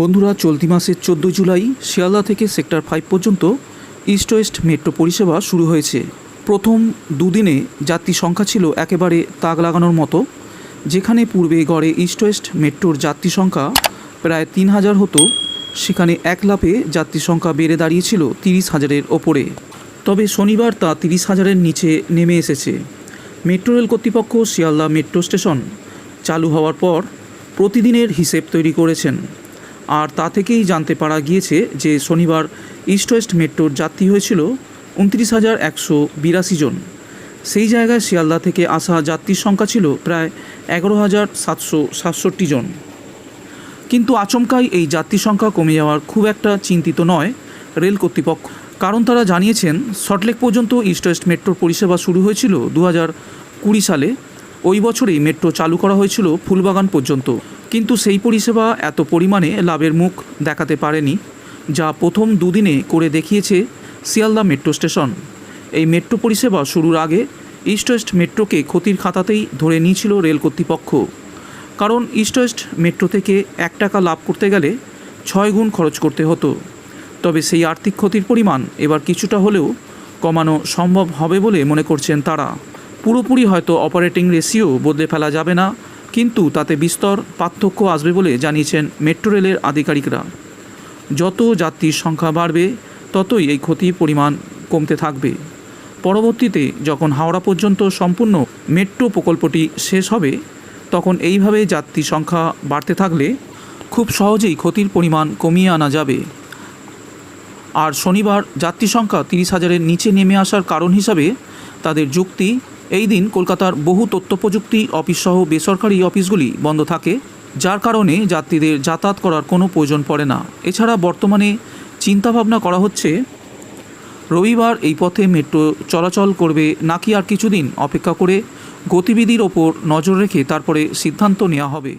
বন্ধুরা, চলতি মাসের 14 জুলাই শিয়ালদা থেকে সেক্টর 5 পর্যন্ত ইস্ট ওয়েস্ট মেট্রো পরিষেবা শুরু হয়েছে। প্রথম দুদিনে যাত্রী সংখ্যা ছিল একেবারে তাক লাগানোর মতো। যেখানে পূর্বে গড়ে ইস্ট ওয়েস্ট মেট্রোর যাত্রী সংখ্যা প্রায় 3000 হতো, সেখানে এক লাফে যাত্রী সংখ্যা বেড়ে দাঁড়িয়েছিল 30,000-এর ওপরে। তবে শনিবার তা 30,000-এর নিচে নেমে এসেছে। মেট্রো রেল কর্তৃপক্ষ শিয়ালদা মেট্রো স্টেশন চালু হওয়ার পর প্রতিদিনের হিসেব তৈরি করেছেন, আর তা থেকেই জানতে পারা গিয়েছে যে শনিবার ইস্ট ওয়েস্ট মেট্রোর যাত্রী হয়েছিল 29,182 জন। সেই জায়গায় শিয়ালদা থেকে আসা যাত্রীর সংখ্যা ছিল প্রায় 11,767 জন। কিন্তু আচমকাই এই যাত্রী সংখ্যা কমে যাওয়ার খুব একটা চিন্তিত নয় রেল কর্তৃপক্ষ, কারণ তারা জানিয়েছেন সল্টলেক পর্যন্ত ইস্ট ওয়েস্ট মেট্রোর পরিষেবা শুরু হয়েছিল 2020 সালে। ওই বছরেই মেট্রো চালু করা হয়েছিল ফুলবাগান পর্যন্ত, কিন্তু সেই পরিষেবা এত পরিমাণে লাভের মুখ দেখাতে পারেনি যা প্রথম দুদিনে করে দেখিয়েছে শিয়ালদা মেট্রো স্টেশন। এই মেট্রো পরিষেবা শুরুর আগে ইস্ট ওয়েস্ট মেট্রোকে ক্ষতির খাতাতেই ধরে নিয়েছিল রেল কর্তৃপক্ষ, কারণ ইস্ট ওয়েস্ট মেট্রো থেকে 1 টাকা লাভ করতে গেলে 6 গুণ খরচ করতে হতো। তবে সেই আর্থিক ক্ষতির পরিমাণ এবার কিছুটা হলেও কমানো সম্ভব হবে বলে মনে করছেন তারা। পুরোপুরি হয়তো অপারেটিং রেশিও বদলে ফেলা যাবে না, কিন্তু তাতে বিস্তর পার্থক্য আসবে বলে জানিয়েছেন মেট্রো রেলের আধিকারিকরা। যত যাত্রীর সংখ্যা বাড়বে ততই এই ক্ষতির পরিমাণ কমতে থাকবে। পরবর্তীতে যখন হাওড়া পর্যন্ত সম্পূর্ণ মেট্রো প্রকল্পটি শেষ হবে, তখন এইভাবে যাত্রী সংখ্যা বাড়তে থাকলে খুব সহজেই ক্ষতির পরিমাণ কমিয়ে আনা যাবে। আর শনিবার যাত্রী সংখ্যা 30,000-এর নিচে নেমে আসার কারণ হিসাবে তাদের যুক্তি, এই দিন কলকাতার বহু তথ্য প্রযুক্তি অফিসসহ বেসরকারি অফিসগুলি বন্ধ থাকে, যার কারণে যাত্রীদের যাতায়াত করার কোনো প্রয়োজন পড়ে না। এছাড়া বর্তমানে চিন্তাভাবনা করা হচ্ছে রবিবার এই পথে মেট্রো চলাচল করবে নাকি আর কিছুদিন অপেক্ষা করে গতিবিধির ওপর নজর রেখে তারপরে সিদ্ধান্ত নেওয়া হবে।